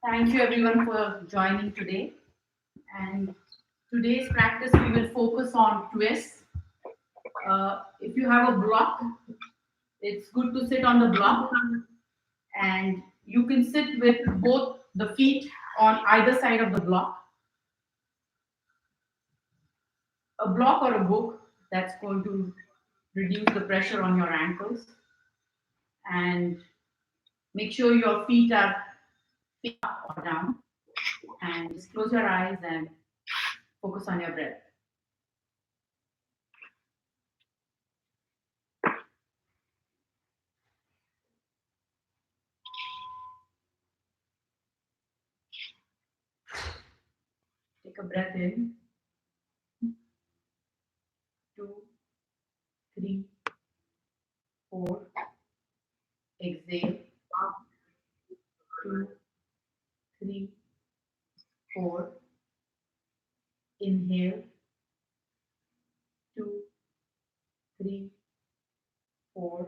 Thank you everyone for joining today. And today's practice, we will focus on twists. If you have a block, it's good to sit on the block, and you can sit with both the feet on either side of the block. A block or a book that's going to reduce the pressure on your ankles, and make sure your feet are up or down, and just close your eyes and focus on your breath. Take a breath in. 2, 3, 4. Exhale. 2, 3, 4. Inhale. 2, 3, 4.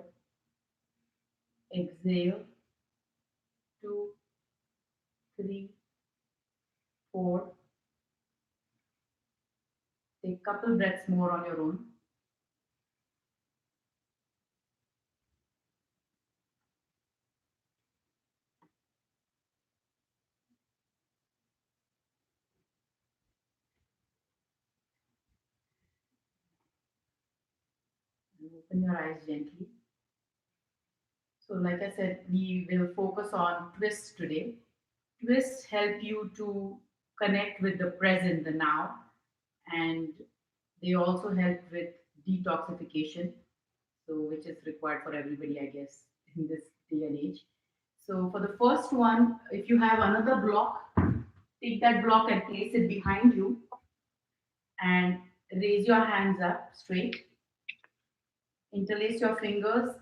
Exhale. 2, 3, 4. Take a couple breaths more on your own. Open your eyes gently. So, like I said, we will focus on twists today. Twists help you to connect with the present, the now, and they also help with detoxification, so which is required for everybody, I guess, in this day and age. So, for the first one, if you have another block, take that block and place it behind you, and raise your hands up straight. Interlace your fingers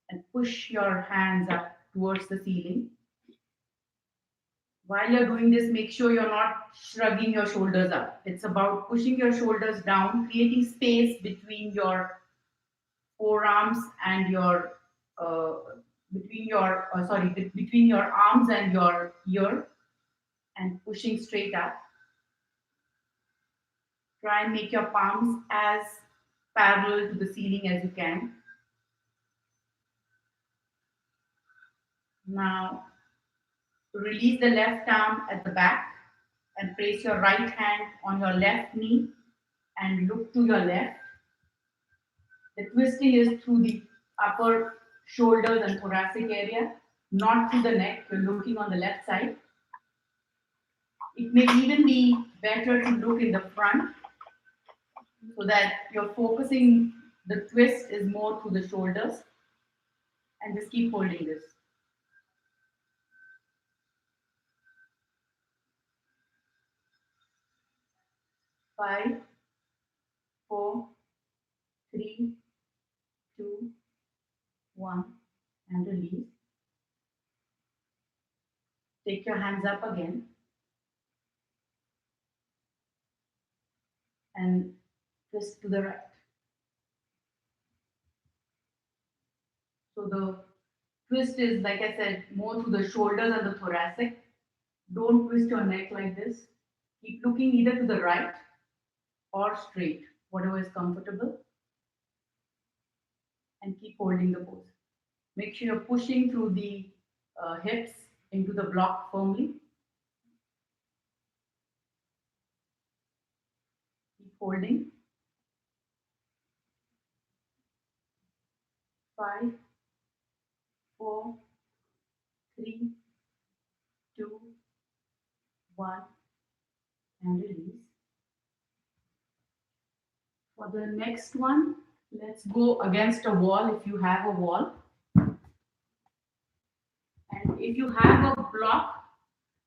and push your hands up towards the ceiling. While you're doing this, make sure you're not shrugging your shoulders up. It's about pushing your shoulders down, creating space between your forearms and your between your arms and your ear, and pushing straight up. Try and make your palms as parallel to the ceiling as you can. Now, release the left arm at the back and place your right hand on your left knee and look to your left. The twisting is through the upper shoulders and thoracic area, not through the neck. You're looking on the left side. It may even be better to look in the front so that you're focusing, the twist is more through the shoulders, and just keep holding this. 5, 4, 3, 2, 1, and release. Take your hands up again and twist to the right. So the twist is, like I said, more to the shoulders and the thoracic. Don't twist your neck like this. Keep looking either to the right or straight, whatever is comfortable, and keep holding the pose. Make sure you're pushing through the hips into the block firmly. Keep holding. 5, 4, 3, 2, 1, and release. For the next one, let's go against a wall if you have a wall. And if you have a block,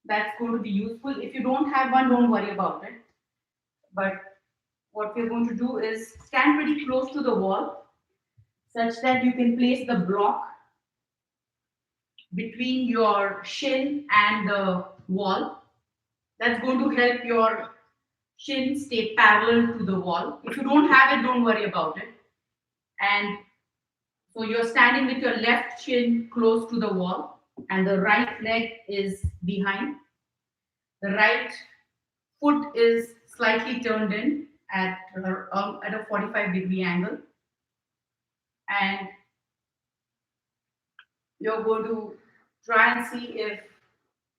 that's going to be useful. If you don't have one, don't worry about it. But what we're going to do is stand pretty close to the wall such that you can place the block between your shin and the wall. That's going to help your shin stay parallel to the wall. If you don't have it, don't worry about it. And so you're standing with your left shin close to the wall. and the right leg is behind. The right foot is slightly turned in at a 45-degree angle, and you're going to try and see if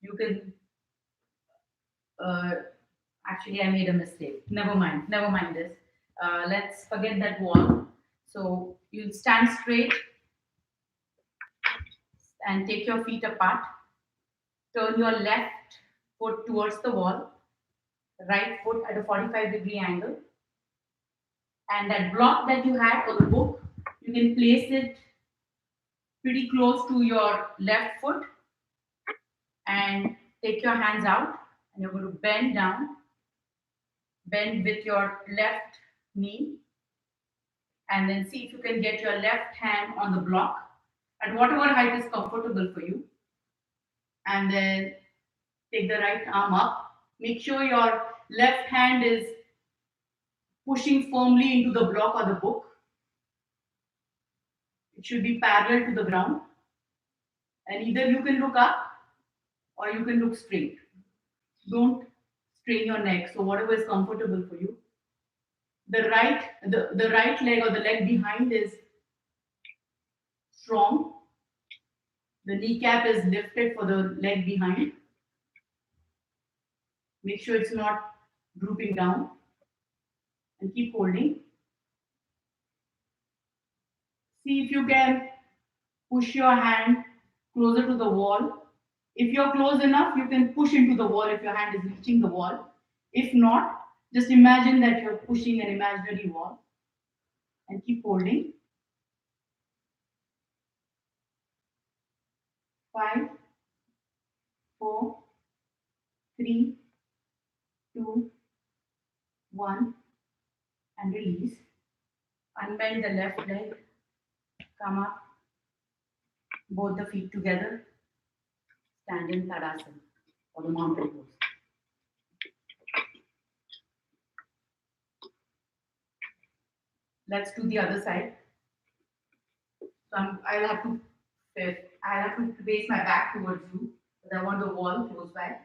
you can. Uh, Actually, I made a mistake. Never mind. Never mind this. Let's forget that wall. So you'll stand straight and take your feet apart. Turn your left foot towards the wall, right foot at a 45-degree angle. And that block that you had or the book, you can place it pretty close to your left foot and take your hands out. And you're going to bend down, bend with your left knee, and then see if you can get your left hand on the block at whatever height is comfortable for you. And then take the right arm up. Make sure your left hand is pushing firmly into the block or the book. It should be parallel to the ground. And either you can look up or you can look straight. Don't strain your neck. So whatever is comfortable for you. The right leg or the leg behind is strong. The kneecap is lifted for the leg behind. Make sure it's not drooping down and keep holding. See if you can push your hand closer to the wall. If you're close enough, you can push into the wall if your hand is reaching the wall. If not, just imagine that you're pushing an imaginary wall and keep holding. 5, 4, 3, 2, 1, and release. Unbend the left leg. Come up. Both the feet together. Stand in Tadasana or the mountain pose. Let's do the other side. So I'll have to face my back towards you because I want the wall close by.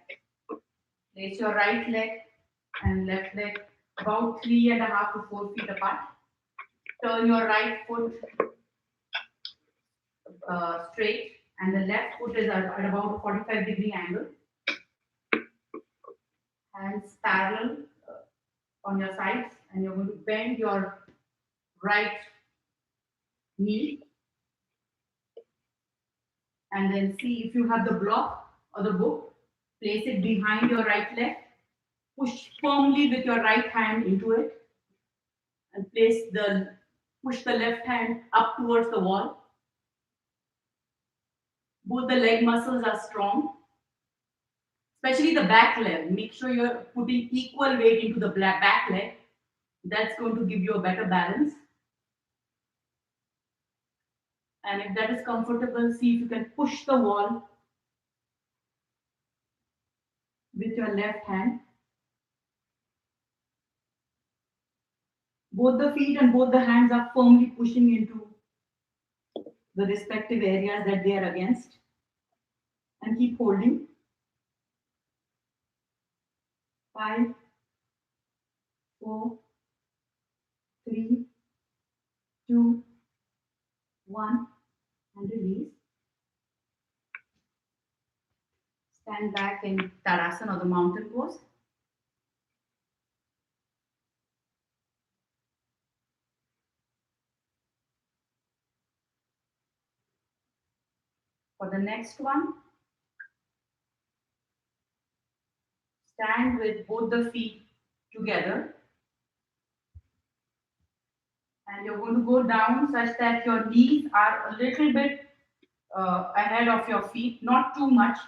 Place your right leg and left leg about 3.5 to 4 feet apart. Turn your right foot straight and the left foot is at about a 45-degree angle. Hands parallel on your sides, and you're going to bend your right knee and then see if you have the block or the book. Place it behind your right leg. Push firmly with your right hand into it and push the left hand up towards the wall. Both the leg muscles are strong, especially the back leg. Make sure you're putting equal weight into the back leg. That's going to give you a better balance. And if that is comfortable, see if you can push the wall with your left hand. Both the feet and both the hands are firmly pushing into the respective areas that they are against. And keep holding. 5, 4, 3, 2, 1, and release. Stand back in Tadasana or the mountain pose. For the next one, stand with both the feet together. And you're going to go down such that your knees are a little bit ahead of your feet, not too much.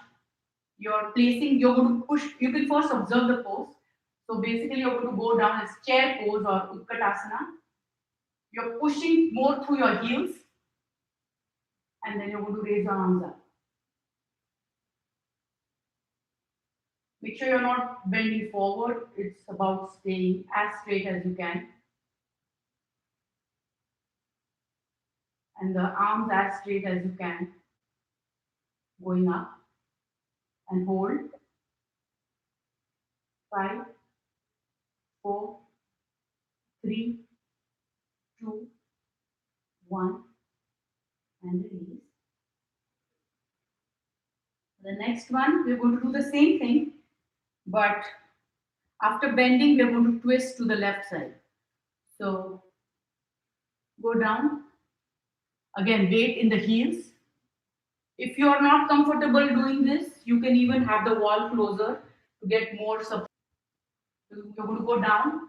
You're going to push, you can first observe the pose. So basically, you're going to go down as chair pose or Utkatasana. You're pushing more through your heels, and then you're going to raise your arms up. Make sure you're not bending forward. It's about staying as straight as you can. And the arms as straight as you can. going up, and hold. 5, 4, 3, 2, 1, and release. The next one, we're going to do the same thing, but after bending, we're going to twist to the left side. So go down. Again, weight in the heels. If you are not comfortable doing this, you can even have the wall closer to get more support. So you're going to go down,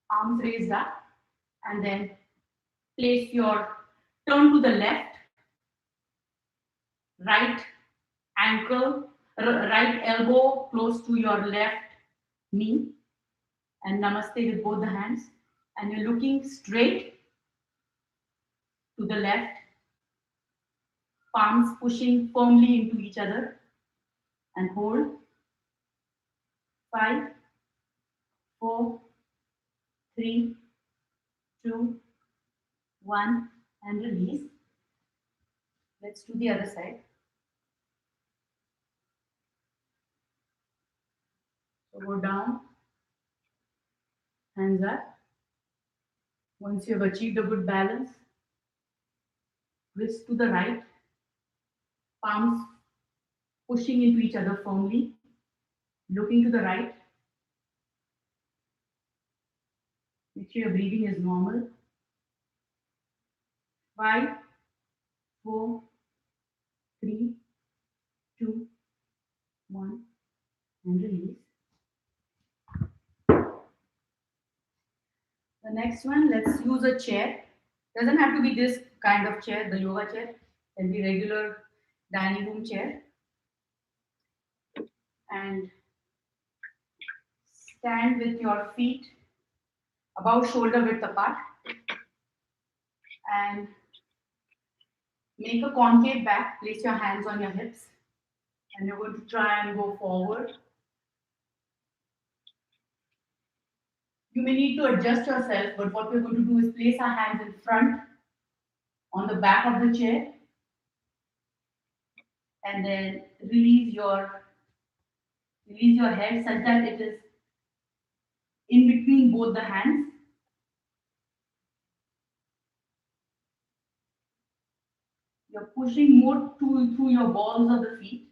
arms raised up, and then place your turn to the left, right ankle, right elbow close to your left knee, and namaste with both the hands. And you're looking straight to the left, palms pushing firmly into each other, and hold. 5, 4, 3, 2, 1, and release. Let's do the other side. So go down, hands up. Once you have achieved a good balance, wrist to the right, palms pushing into each other firmly, looking to the right. Make sure your breathing is normal. 5, 4, 3, 2, 1, and release. The next one, let's use a chair. Doesn't have to be this kind of chair, the yoga chair. Can be regular dining room chair. And stand with your feet about shoulder width apart. And make a concave back. Place your hands on your hips. And you're going to try and go forward. You may need to adjust yourself, but what we're going to do is place our hands in front on the back of the chair, and then release your head such that it is in between both the hands. You're pushing more through your balls of the feet.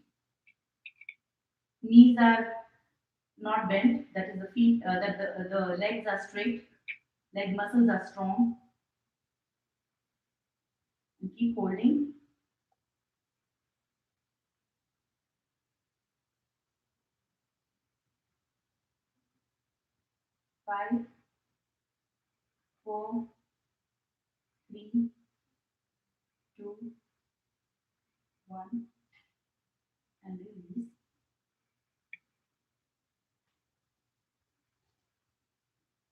Knees are not bent. That is the feet. That the legs are straight. Leg muscles are strong. And keep holding. 5, 4, 3, 2, 1, and release.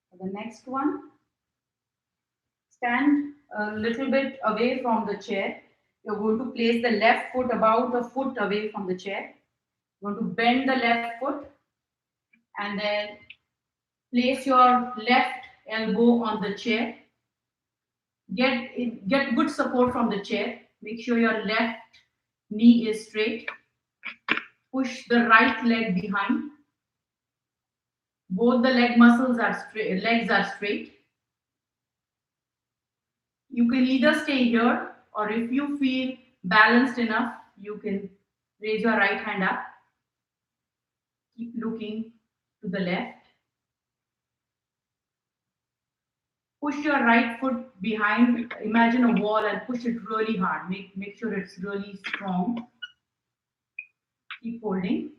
For the next one, stand a little bit away from the chair. You're going to place the left foot about a foot away from the chair. You're going to bend the left foot and then place your left elbow on the chair. Get good support from the chair. Make sure your left knee is straight. Push the right leg behind. Both the leg muscles are straight, legs are straight. You can either stay here, or if you feel balanced enough, you can raise your right hand up. Keep looking to the left. Push your right foot behind. Imagine a wall and push it really hard. Make sure it's really strong. Keep holding.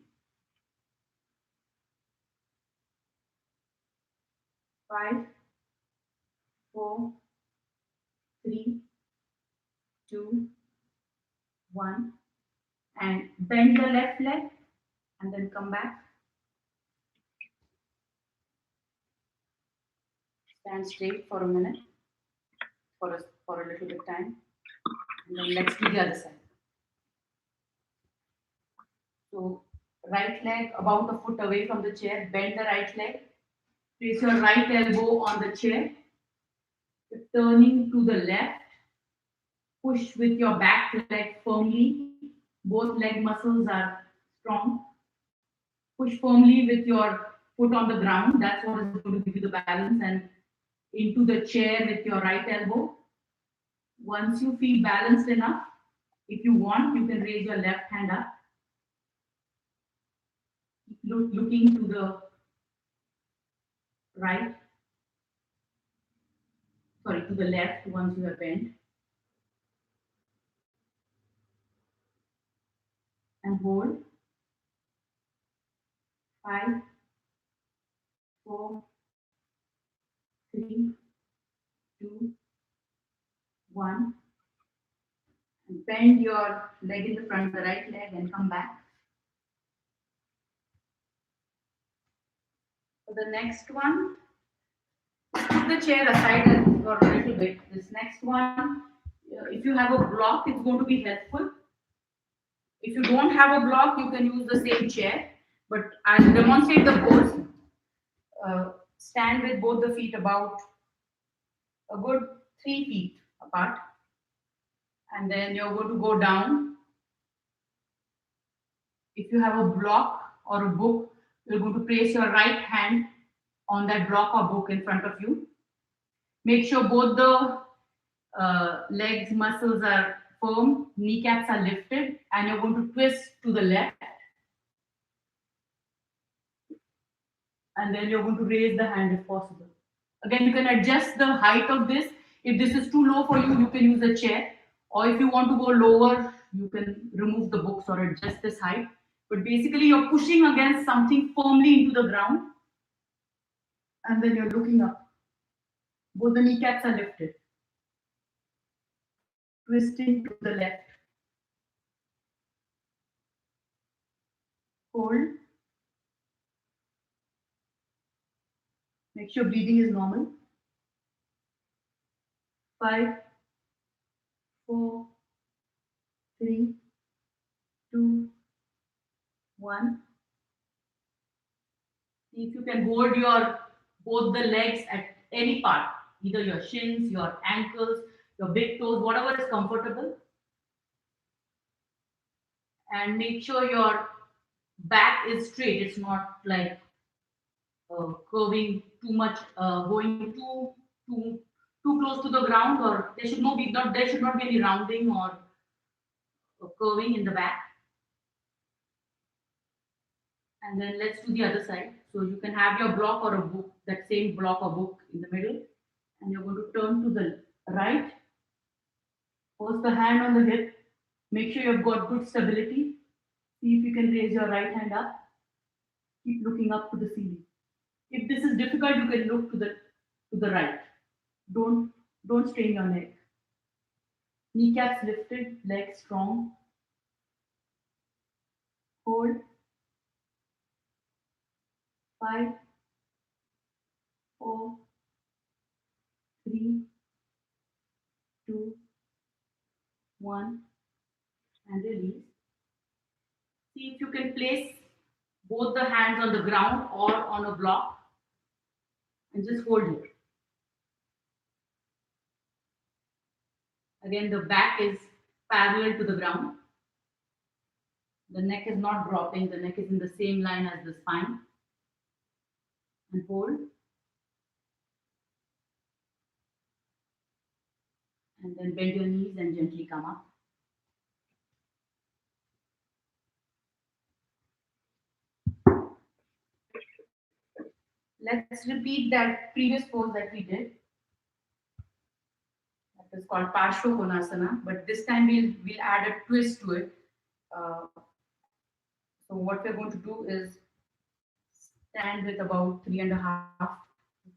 5, 4, 3, 2, 1. And bend the left leg and then come back. Stand straight for a minute, for a little bit time. And then let's do the other side. So right leg about a foot away from the chair. Bend the right leg. Place your right elbow on the chair. Turning to the left. Push with your back leg firmly. Both leg muscles are strong. Push firmly with your foot on the ground. That's what is going to give you the balance, and into the chair with your right elbow. Once you feel balanced enough, if you want, you can raise your left hand up, looking to the right, sorry, to the left once you have bent, and hold. 5, 4, 3, 2, 1. And bend your leg in the front, the right leg, and come back. For the next one, put the chair aside for a little bit. This next one, if you have a block, it's going to be helpful. If you don't have a block, you can use the same chair. But I'll demonstrate the pose. Stand with both the feet about a good 3 feet apart. And then you're going to go down. If you have a block or a book, you're going to place your right hand on that block or book in front of you. Make sure both the legs muscles are firm, kneecaps are lifted, and you're going to twist to the left. And then you're going to raise the hand if possible. Again, you can adjust the height of this. If this is too low for you, you can use a chair. Or if you want to go lower, you can remove the books or adjust this height. But basically, you're pushing against something firmly into the ground. And then you're looking up. Both the kneecaps are lifted. Twisting to the left. Hold. Make sure breathing is normal. 5, 4, 3, 2, 1. See if you can hold your both the legs at any part, either your shins, your ankles, your big toes, whatever is comfortable. And make sure your back is straight. It's not like curving too much, going too close to the ground, or there should not be any rounding or curving in the back. And then let's do the other side. So you can have your block or a book, that same block or book in the middle, and you're going to turn to the right. Post the hand on the hip. Make sure you've got good stability. See if you can raise your right hand up. Keep looking up to the ceiling. If this is difficult, you can look to the right. Don't strain your neck. Kneecaps lifted, legs strong. Hold. 5, 4, 3, 2, 1, and release. See if you can place both the hands on the ground or on a block and just hold it. Again, the back is parallel to the ground. The neck is not dropping, the neck is in the same line as the spine. And hold. And then bend your knees and gently come up. Let's repeat that previous pose that we did. That is called Parshva Konasana, but this time we'll add a twist to it. So what we're going to do is stand with about 3.5 to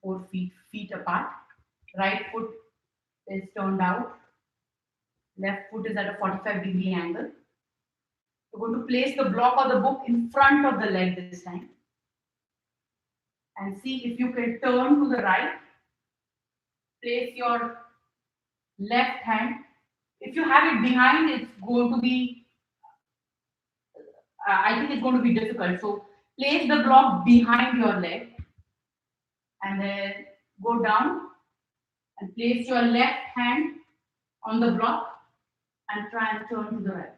4 feet apart. Right foot is turned out. Left foot is at a 45-degree angle. We're going to place the block or the book in front of the leg this time. And see if you can turn to the right. Place your left hand. If you have it behind, it's going to be, I think it's going to be difficult. So place the block behind your leg and then go down and place your left hand on the block and try and turn to the right.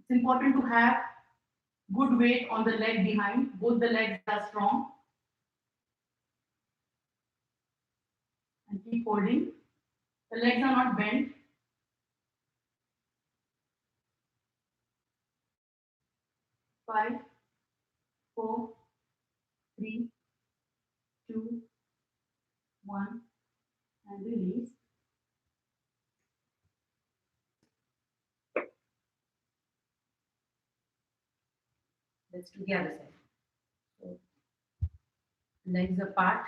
It's important to have good weight on the leg behind. Both the legs are strong. And keep holding. The legs are not bent. 5, 4, 3, 2, 1, and release. Let's do the other side. So, legs apart.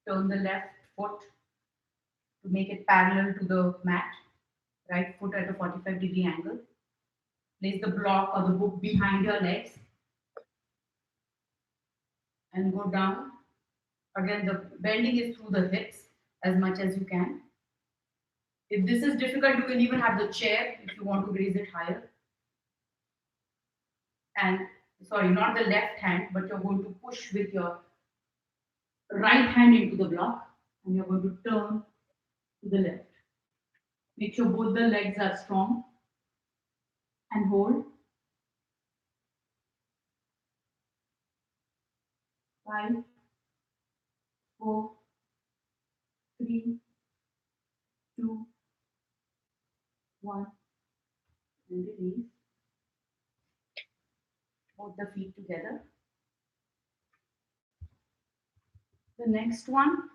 Turn the left foot to make it parallel to the mat. Right foot at a 45-degree angle. Place the block or the book behind your legs and go down. Again, the bending is through the hips as much as you can. If this is difficult, you can even have the chair if you want to raise it higher. And sorry, not the left hand, but you're going to push with your right hand into the block and you're going to turn to the left. Make sure both the legs are strong and hold. 5, 4, 3, 2, 1, and release. Both the feet together. The next one,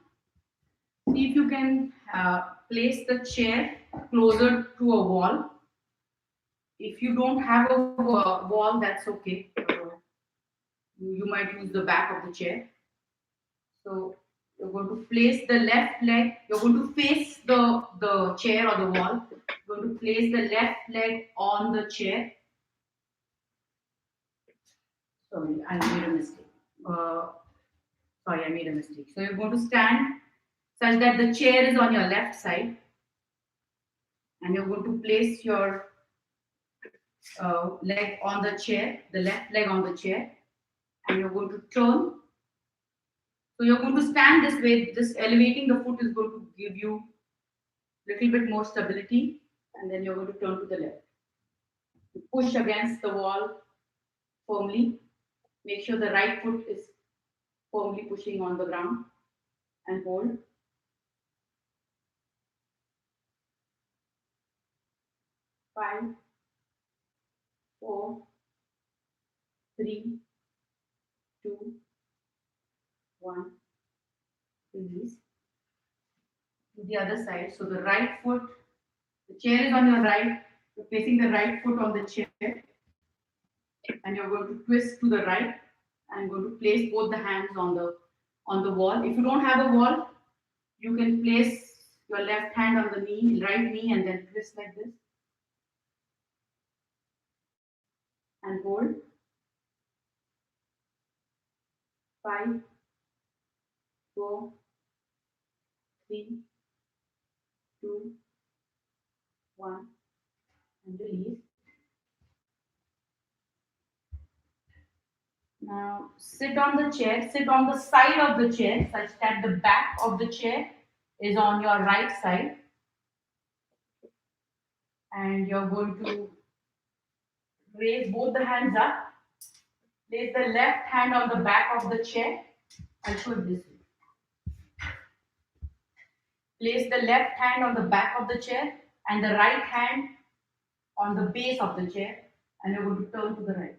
see if you can place the chair closer to a wall. If you don't have a wall, that's okay. You might use the back of the chair. So you're going to place the left leg, you're going to face the chair or the wall. You're going to place the left leg on the chair. Sorry, I made a mistake. I made a mistake. So you're going to stand such that the chair is on your left side. And you're going to place your leg on the chair, the left leg on the chair. And you're going to turn. So you're going to stand this way. This elevating the foot is going to give you a little bit more stability. And then you're going to turn to the left. You push against the wall firmly. Make sure the right foot is firmly pushing on the ground and hold. 5, 4, 3, 2, 1. Release. To the other side. So the right foot, the chair is on your right. You're placing the right foot on the chair. And you're going to twist to the right. And going to place both the hands on the wall. If you don't have a wall, you can place your left hand on the knee, right knee, and then twist like this. And hold. 5, 4, 3, 2, 1, and release. Now sit on the chair, sit on the side of the chair such that the back of the chair is on your right side. And you're going to raise both the hands up. Place the left hand on the back of the chair. I'll show it this way. Place the left hand on the back of the chair and the right hand on the base of the chair. And you're going to turn to the right.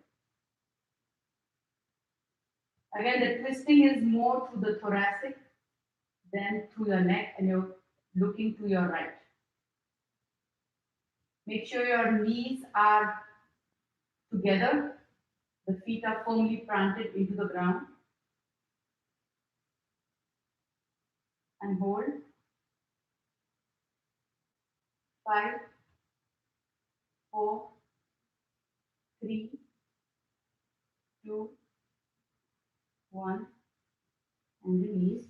Again, the twisting is more through the thoracic than through your neck, and you're looking to your right. Make sure your knees are together. The feet are firmly planted into the ground. And hold. 5, 4, 3, 2, 1, and release.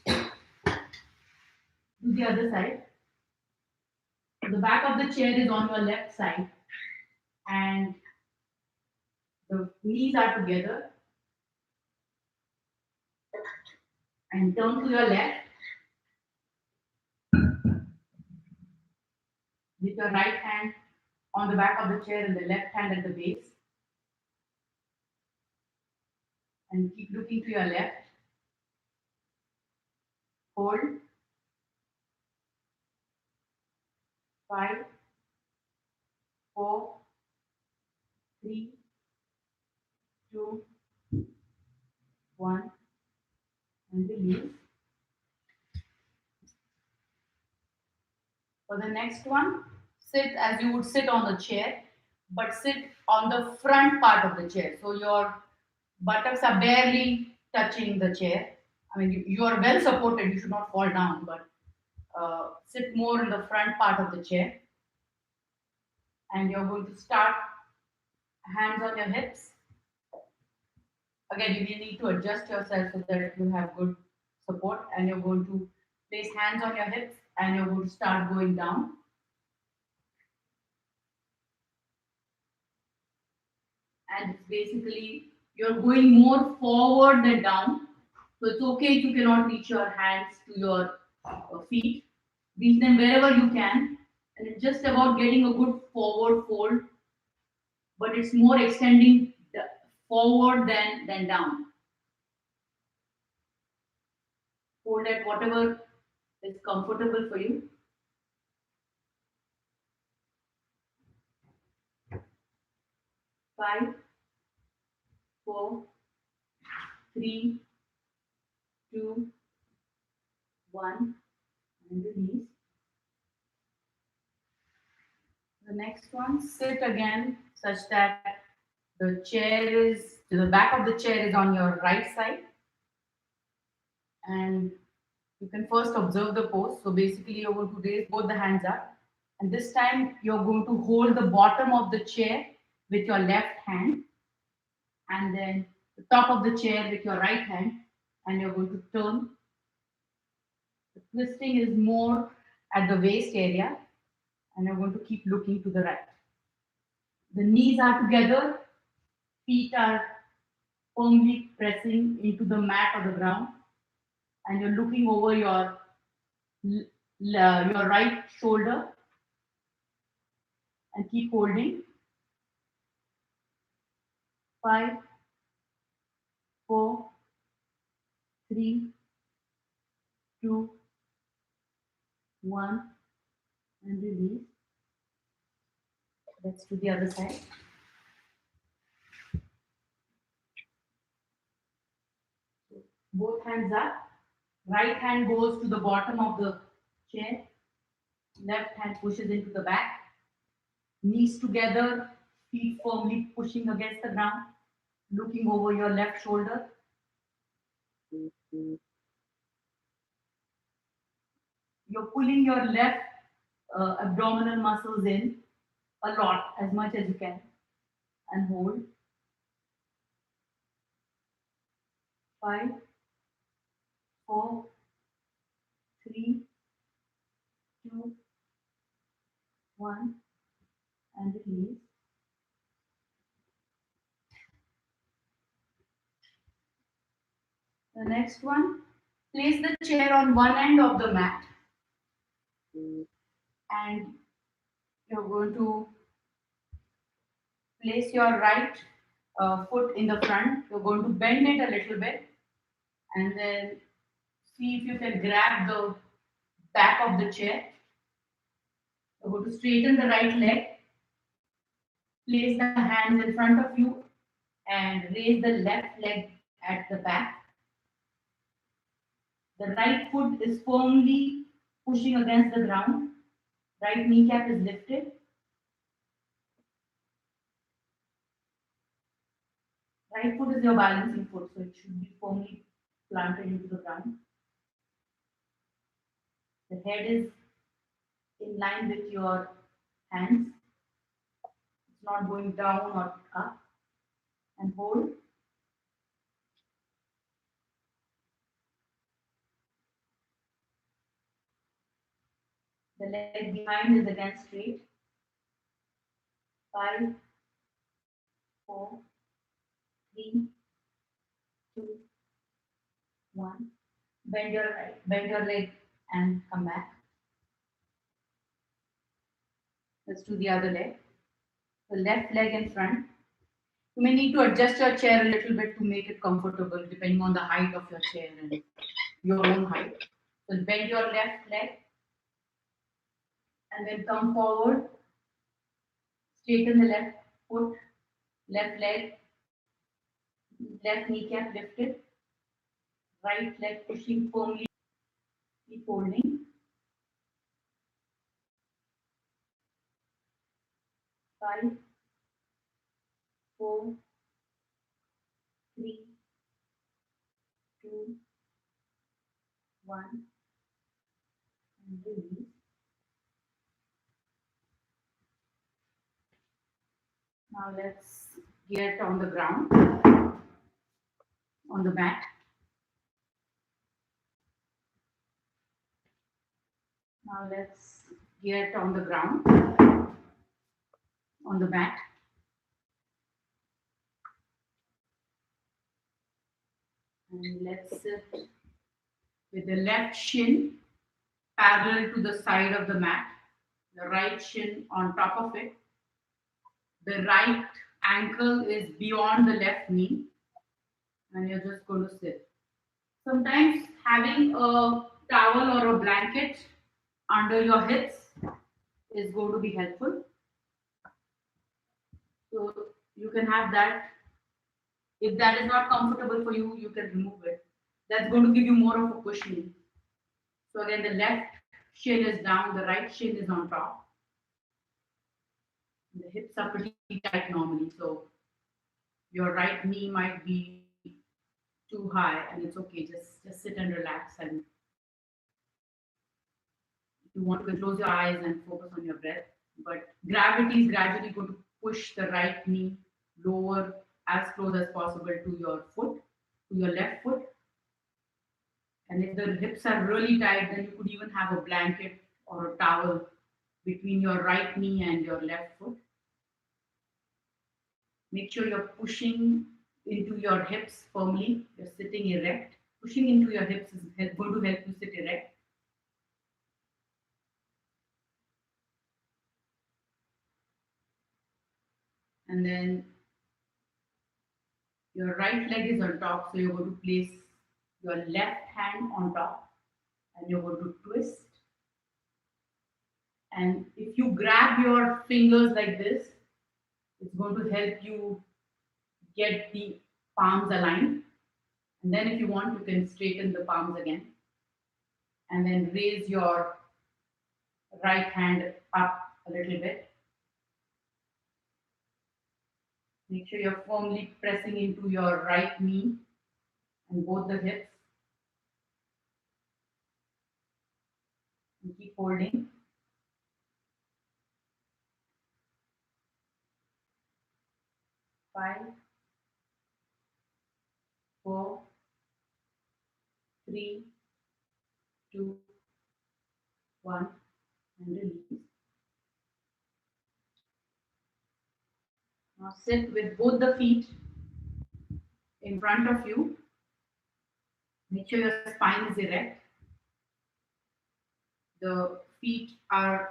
Do the other side. The back of the chair is on your left side and the knees are together. And turn to your left with your right hand on the back of the chair and the left hand at the base. And keep looking to your left. Hold. 5, 4, 3, 2, 1, and release. For the next one, sit as you would sit on the chair, but sit on the front part of the chair. So your buttocks are barely touching the chair. I mean, you are well supported, you should not fall down, but sit more in the front part of the chair. And you're going to start hands on your hips. Again, you need to adjust yourself so that you have good support. And you're going to place hands on your hips and you're going to start going down. And it's basically you're going more forward than down. So it's okay if you cannot reach your hands to your feet. Reach them wherever you can. And it's just about getting a good forward fold, but it's more extending forward than down. Hold at whatever is comfortable for you. 5, 4, 3, 2, 1, and release. The next one, sit again such that the chair is, the back of the chair is on your right side. And you can first observe the pose. So basically you're going to raise both the hands up. And this time you're going to hold the bottom of the chair with your left hand. And then the top of the chair with your right hand. And you're going to turn. The twisting is more at the waist area. And you're going to keep looking to the right. The knees are together. Feet are firmly pressing into the mat or the ground. And you're looking over your right shoulder and keep holding. 5, 4, 3, 2, 1, and release. Let's do the other side. Both hands up. Right hand goes to the bottom of the chair. Left hand pushes into the back. Knees together, feet firmly pushing against the ground. Looking over your left shoulder. You're pulling your left abdominal muscles in a lot, as much as you can. And hold. 5, 4, 3, 2, 1, and release. The next one, place the chair on one end of the mat and you're going to place your right foot in the front. You're going to bend it a little bit and then see if you can grab the back of the chair. You're going to straighten the right leg, place the hands in front of you and raise the left leg at the back. The right foot is firmly pushing against the ground. Right kneecap is lifted. Right foot is your balancing foot, so it should be firmly planted into the ground. The head is in line with your hands. It's not going down or up. And hold. The leg behind is again straight. 5, 4, 3, 2, 1. Bend your leg and come back. Let's do the other leg. The left leg in front. You may need to adjust your chair a little bit to make it comfortable, depending on the height of your chair and your own height. So bend your left leg and then come forward. Straighten the left foot, left leg, left kneecap lifted, right leg pushing firmly. Keep holding. 5, 4, 3, 2, 1, and release. Now let's get on the ground, on the mat. Now let's get on the ground, on the mat. And let's sit with the left shin parallel to the side of the mat, the right shin on top of it. The right ankle is beyond the left knee, and you're just going to sit. Sometimes having a towel or a blanket under your hips is going to be helpful. So you can have that. If that is not comfortable for you, you can remove it. That's going to give you more of a cushioning. So again, the left shin is down, the right shin is on top. The hips are pretty tight normally, so your right knee might be too high, and it's okay. Just sit and relax. And if you want, you can close your eyes and focus on your breath. But gravity is gradually going to push the right knee lower as close as possible to your foot, to your left foot. And if the hips are really tight, then you could even have a blanket or a towel between your right knee and your left foot. Make sure you're pushing into your hips firmly. You're sitting erect. Pushing into your hips is going to help you sit erect. And then your right leg is on top, so you're going to place your left hand on top and you're going to twist. And if you grab your fingers like this, it's going to help you get the palms aligned. And then if you want, you can straighten the palms again. And then raise your right hand up a little bit. Make sure you're firmly pressing into your right knee and both the hips. And keep holding. 5, 4, 3, 2, 1, and release. Now sit with both the feet in front of you. Make sure your spine is erect. The feet are,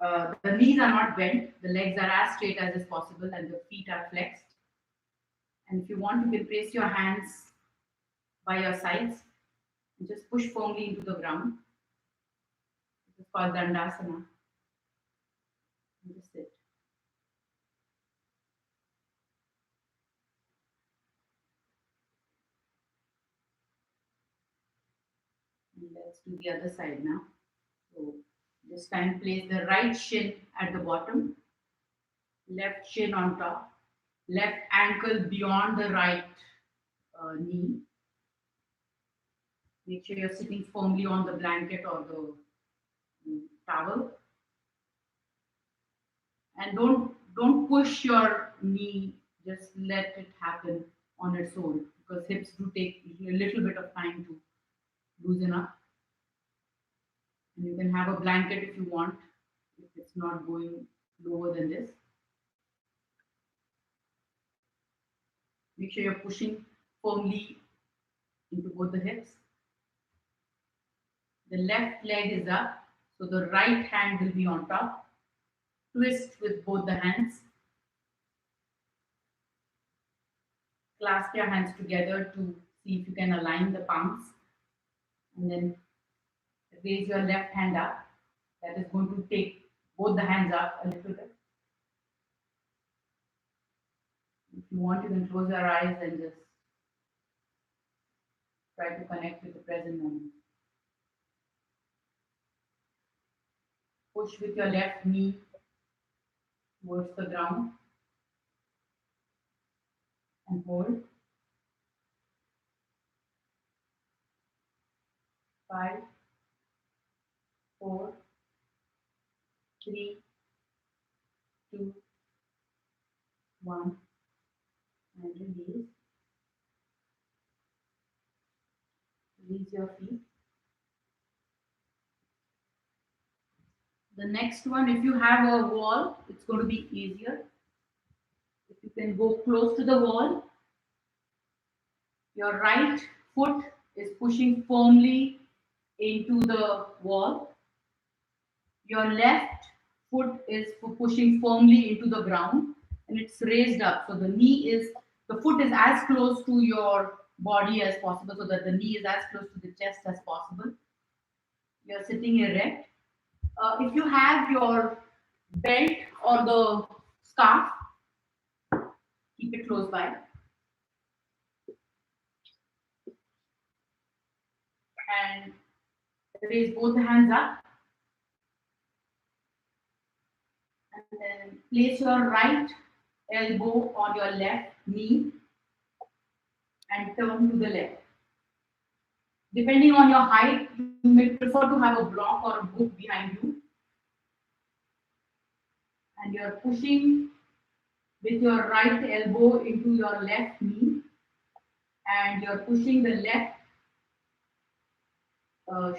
the knees are not bent. The legs are as straight as is possible, and the feet are flexed. And if you want, you can place your hands by your sides and just push firmly into the ground. This is called Dandasana. And just sit. And let's do the other side now. So this time place the right shin at the bottom, left shin on top, left ankle beyond the right knee. Make sure you're sitting firmly on the blanket or the towel. And don't push your knee, just let it happen on its own, because hips do take a little bit of time to loosen up. And you can have a blanket if you want, if it's not going lower than this. Make sure you're pushing firmly into both the hips. The left leg is up, so the right hand will be on top. Twist with both the hands. Clasp your hands together to see if you can align the palms, and then raise your left hand up. That is going to take both the hands up a little bit. If you want, you can close your eyes and just try to connect with the present moment. Push with your left knee towards the ground and hold. 5, 4, 3, 2, 1, and release. Release your feet. The next one, if you have a wall, it's going to be easier. If you can go close to the wall, your right foot is pushing firmly into the wall. Your left foot is pushing firmly into the ground and it's raised up. So the foot is as close to your body as possible so that the knee is as close to the chest as possible. You're sitting erect. If you have your belt or the scarf, keep it close by. And raise both hands up. And then place your right elbow on your left knee and turn to the left. Depending on your height, you may prefer to have a block or a book behind you. And you're pushing with your right elbow into your left knee. And you're pushing the left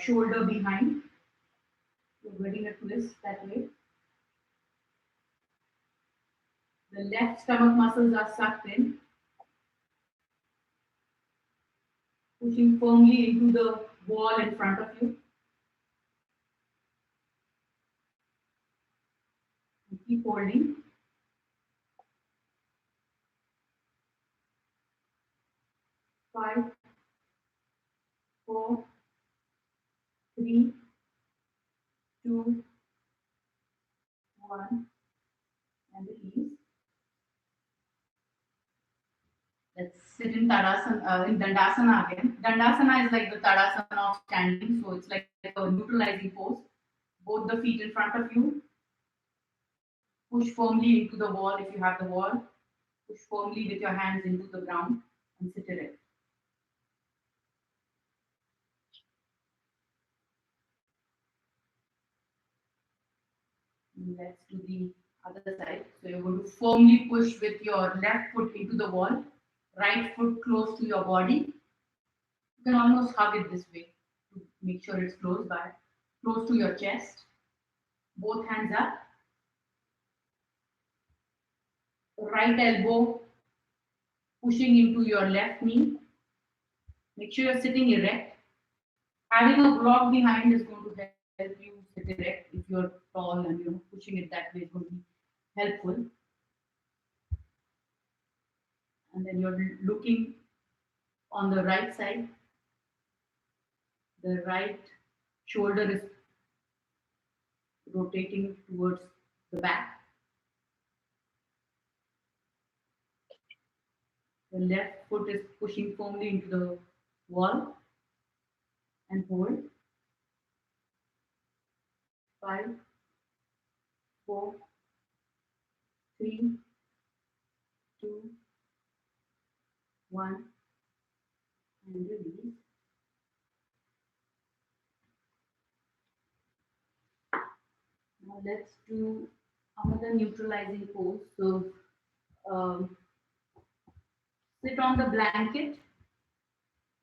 shoulder behind. You're getting a twist that way. The left stomach muscles are sucked in. Pushing firmly into the wall in front of you. And keep holding. 5, 4, 3, 2, 1, and release. Let's sit in Tadasana, in Dandasana again. Dandasana is like the Tadasana of standing, so it's like a neutralizing pose. Both the feet in front of you. Push firmly into the wall if you have the wall. Push firmly with your hands into the ground and sit erect. Let's do the other side. So you're going to firmly push with your left foot into the wall, right foot close to your body. You can almost hug it this way to make sure it's close to your chest. Both hands up. Right elbow pushing into your left knee. Make sure you're sitting erect. Having a block behind is going to help you sit erect. If you're tall and you're pushing it that way is going to be helpful. And then you're looking on the right side. The right shoulder is rotating towards the back. The left foot is pushing firmly into the wall and hold. 5, 4, 3, 2, 1, and release. Now let's do another neutralizing pose. So sit on the blanket.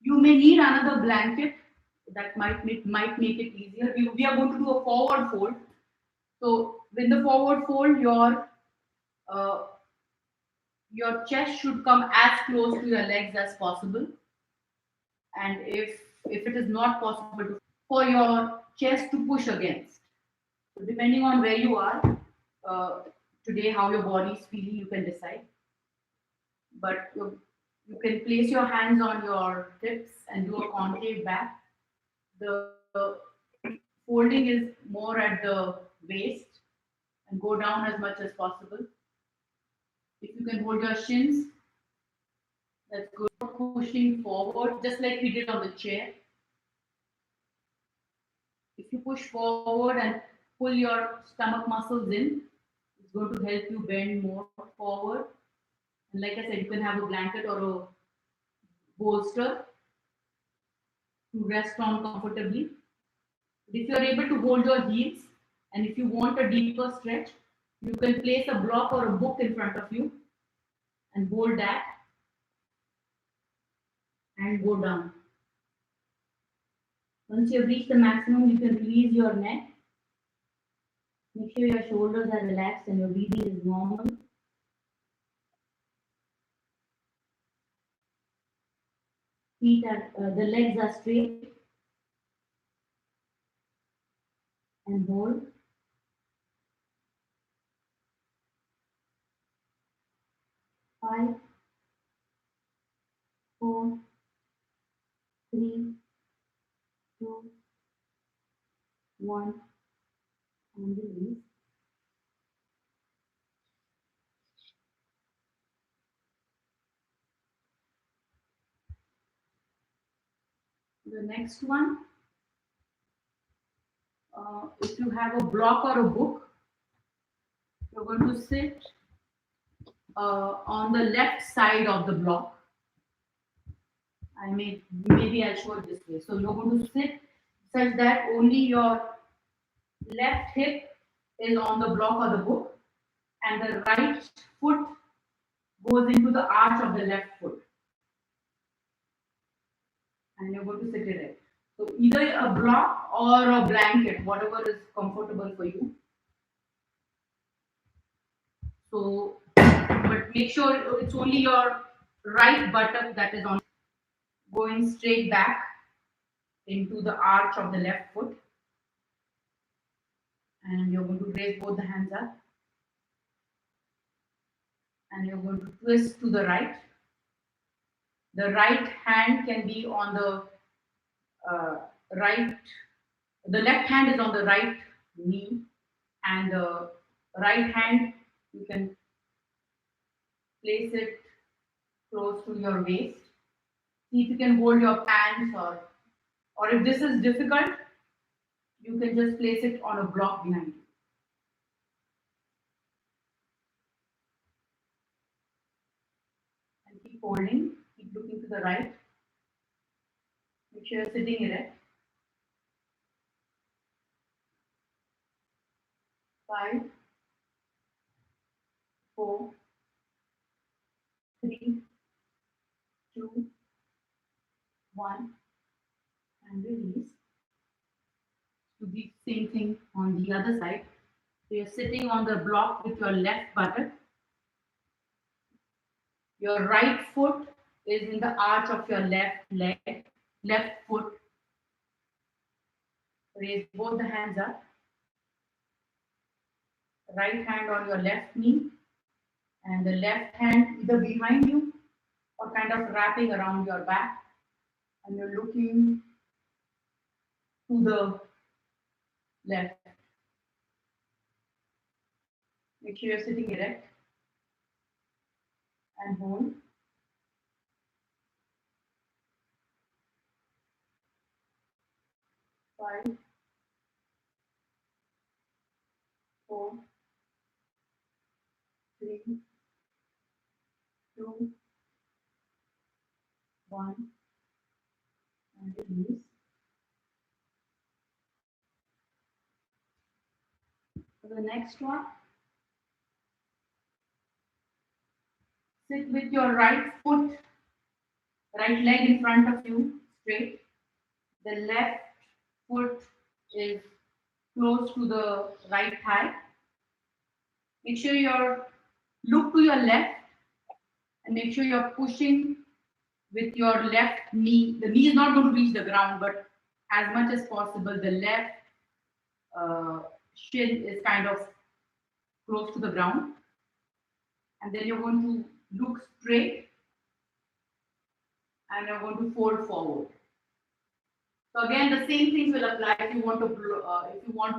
You may need another blanket. That might make it easier. We are going to do a forward fold. So with the forward fold, your chest should come as close to your legs as possible. And if it is not possible for your chest to push against. So depending on where you are today, how your body is feeling, you can decide. But You can place your hands on your hips and do a concave back. The folding is more at the waist and go down as much as possible. If you can hold your shins, that's good. Pushing forward, just like we did on the chair. If you push forward and pull your stomach muscles in, it's going to help you bend more forward. And like I said, you can have a blanket or a bolster to rest on comfortably. But if you're able to hold your heels and if you want a deeper stretch, you can place a block or a book in front of you and hold that and go down. Once you've reached the maximum, you can release your neck. Make sure your shoulders are relaxed and your breathing is normal. The legs are straight and hold. 5, 4, 3, 2, 1, and release. The next one, if you have a block or a book, you're going to sit on the left side of the block. Maybe I'll show it this way. So you're going to sit such that only your left hip is on the block or the book, and the right foot goes into the arch of the left foot, and you're going to sit erect. So either a block or a blanket, whatever is comfortable for you. So, but make sure it's only your right buttock that is on, going straight back into the arch of the left foot. And you're going to raise both the hands up. And you're going to twist to the right. The right hand can be on the right, the left hand is on the right knee, and the right hand, you can place it close to your waist. See if you can hold your pants, or if this is difficult, you can just place it on a block behind you. And keep holding, keep looking to the right. Make sure you're sitting erect. 5, 4, 3, 2, 1, and release. Do the same thing on the other side. So you're sitting on the block with your left buttock. Your right foot is in the arch of your left leg, left foot. Raise both the hands up. Right hand on your left knee, and the left hand either behind you or kind of wrapping around your back. And you're looking to the left. Make sure you're sitting erect and hold. 5, 4, 3, 2, 1, and release. For the next one, sit with your right foot, right leg in front of you, straight. The left foot is close to the right thigh. Make sure you're look to your left and make sure you're pushing with your left knee. The knee is not going to reach the ground, but as much as possible, the left shin is kind of close to the ground. And then you're going to look straight and you're going to fold forward. So again, the same things will apply if you want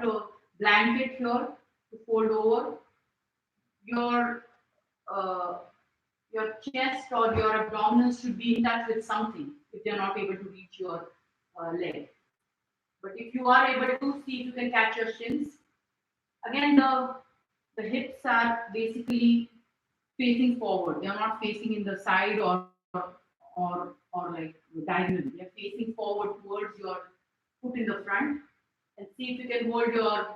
to blanket here to fold over your uh, your chest or your abdominals should be in touch with something if they're not able to reach your leg. But if you are able to, see if you can catch your shins. Again, the hips are basically facing forward. They are not facing in the side or like diagonally. They are facing forward towards your foot in the front. And see if you can hold your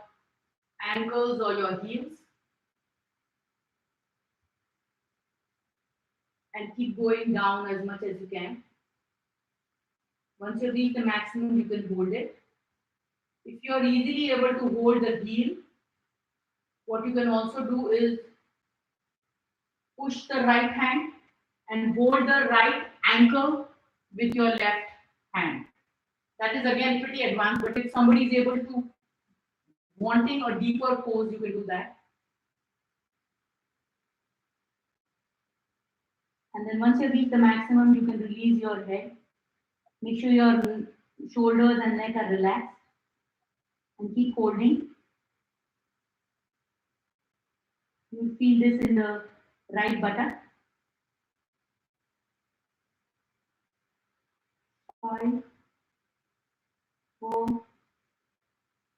ankles or your heels and keep going down as much as you can. Once you reach the maximum, you can hold it. If you are easily able to hold the heel, what you can also do is push the right hand and hold the right ankle with your left hand. That is again pretty advanced, but if somebody is able to wanting a deeper pose, you can do that. And then once you reach the maximum, you can release your head. Make sure your shoulders and neck are relaxed and keep holding. You feel this in the right buttock. 5, 4,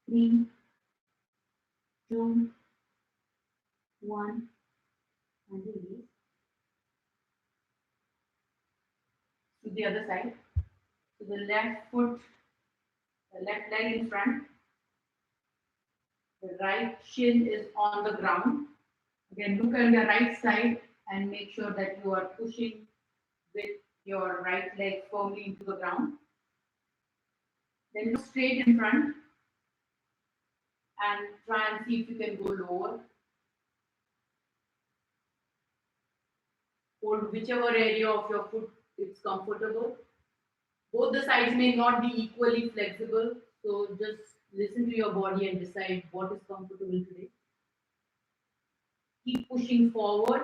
3, 2, 1, and release. To the other side. So the left foot, the left leg in front, the right shin is on the ground. Again, look on your right side and make sure that you are pushing with your right leg firmly into the ground. Then look straight in front and try and see if you can go lower. Hold whichever area of your foot is comfortable. Both the sides may not be equally flexible, so just listen to your body and decide what is comfortable today. Keep pushing forward.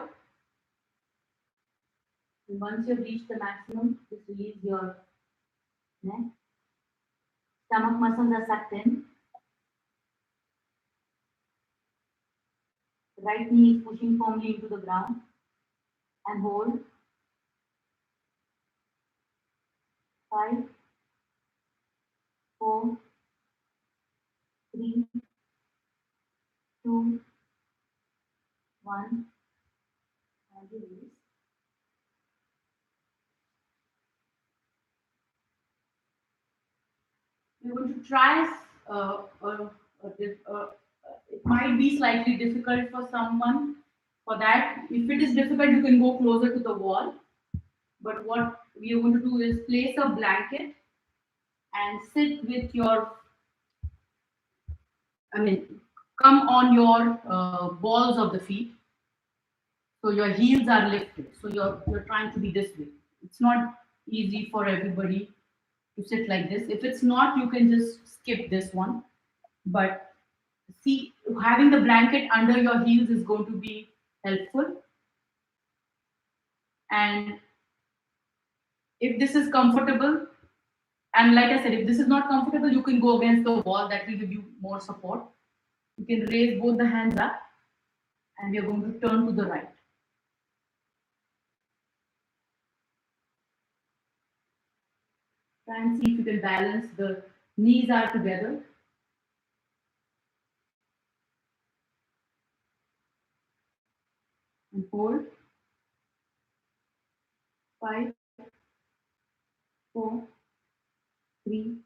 And once you've reached the maximum, just release your neck. Stomach muscles are sucked in. Right knee is pushing firmly into the ground and hold. 5, 4, 3, 2, 1, and release. We're going to try. It might be slightly difficult for someone. For that, if it is difficult, you can go closer to the wall. But what we are going to do is place a blanket and sit with your, I mean, come on your balls of the feet. So your heels are lifted. So you're trying to be this way. It's not easy for everybody to sit like this. If it's not, you can just skip this one. But see, having the blanket under your heels is going to be helpful. And if this is comfortable, and like I said, if this is not comfortable, you can go against the wall. That will give you more support. You can raise both the hands up, and we are going to turn to the right. Try and see if you can balance. The knees are together. And hold. 5, 4, 3,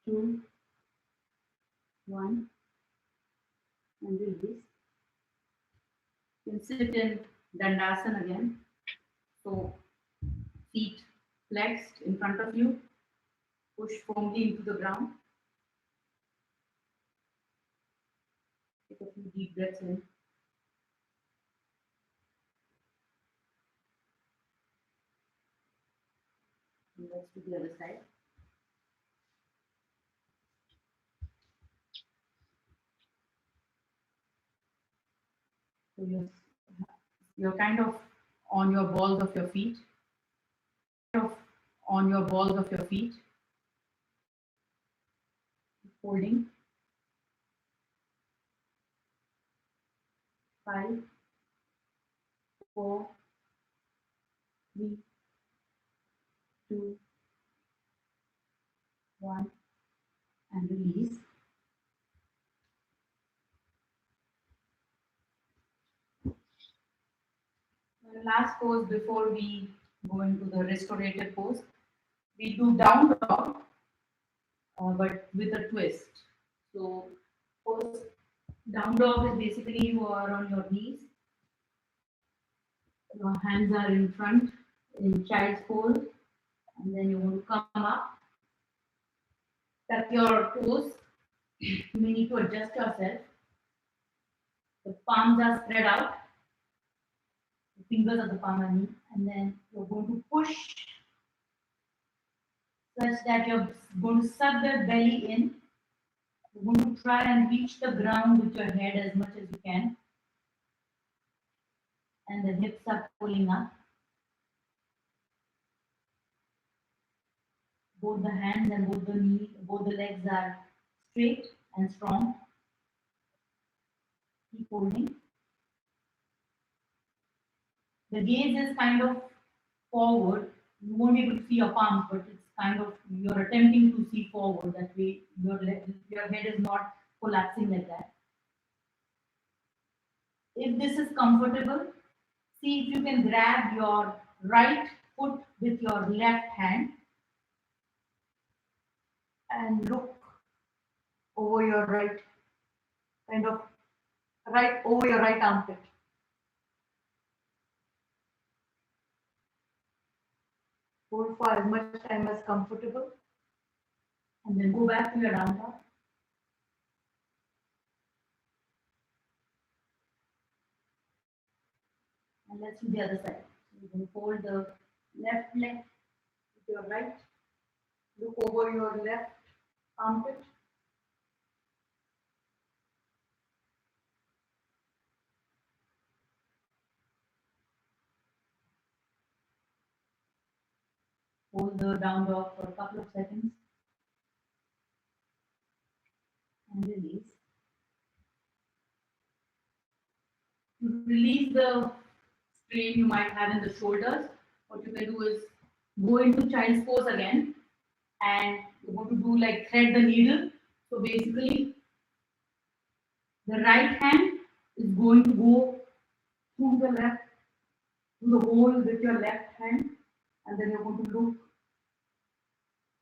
2, 1, and release. You can sit in Dandasana again. So feet flexed in front of you. Push firmly into the ground. Take a few deep breaths in. And let's do the other side. So you're kind of on your balls of your feet. of on your balls of your feet. Holding. 5, 4, 3, 2, 1, and release. The last pose before we go into the restorative pose, we do down dog, but with a twist. So, first, down dog is basically you are on your knees, your hands are in front in child's pose, and then you want to come up, tuck your toes. You may need to adjust yourself. The palms are spread out, the fingers of the palm are knee, and then you're going to push such that you're going to suck the belly in. You're going to try and reach the ground with your head as much as you can. And the hips are pulling up. Both the hands and both the legs are straight and strong. Keep holding. The gaze is kind of forward. You won't be able to see your palms, but it's kind of you're attempting to see forward. That way, your head is not collapsing like that. If this is comfortable, see if you can grab your right foot with your left hand and look over your right, kind of right over your right armpit. Hold for as much time as comfortable. And then go back to your down dog. And let's do the other side. You're going to hold the left leg with your right. Look over your left armpit. Hold the down dog for a couple of seconds. And release. To release the strain you might have in the shoulders, what you can do is go into child's pose again, and you're going to do like thread the needle. So basically, the right hand is going to go through the left, through the hole with your left hand, and then you're going to look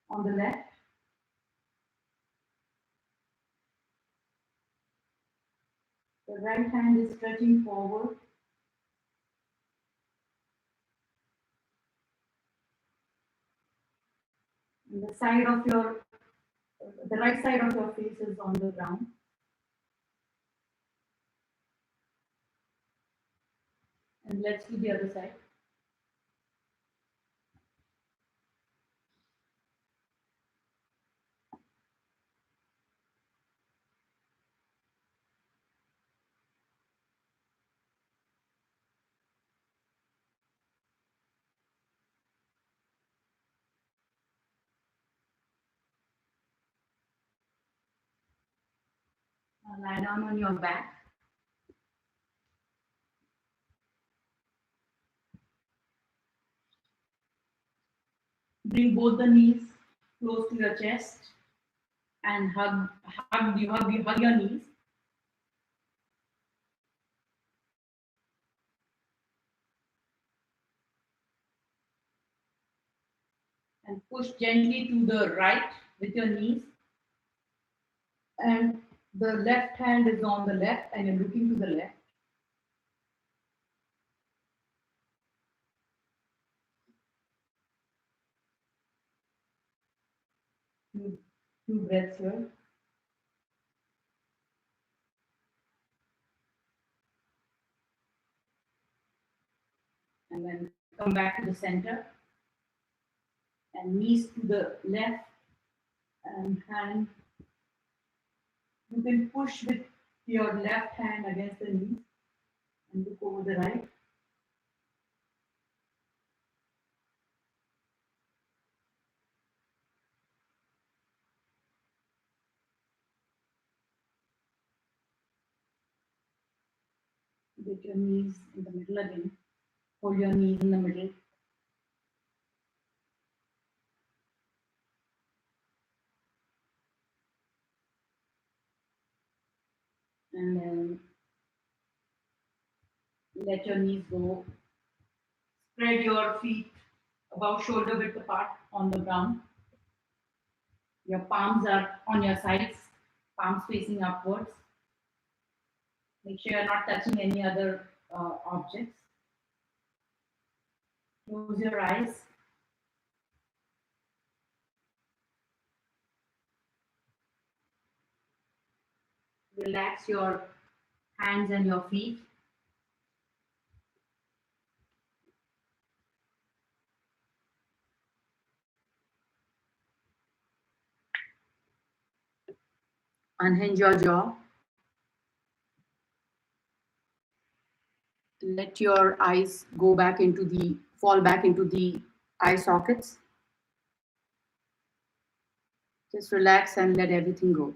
on the left. The right hand is stretching forward. And the right side of your face is on the ground. And let's do the other side. Now lie down on your back. Bring both the knees close to your chest and hug your knees. And push gently to the right with your knees. And the left hand is on the left and you're looking to the left. Two breaths here. And then come back to the center. And knees to the left and hand. You can push with your left hand against the knees and look over the right. Get your knees in the middle again. Hold your knees in the middle. And then let your knees go. Spread your feet about shoulder width apart on the ground. Your palms are on your sides, palms facing upwards. Make sure you're not touching any other objects. Close your eyes. Relax your hands and your feet. Unhinge your jaw. Let your eyes fall back into the eye sockets. Just relax and let everything go.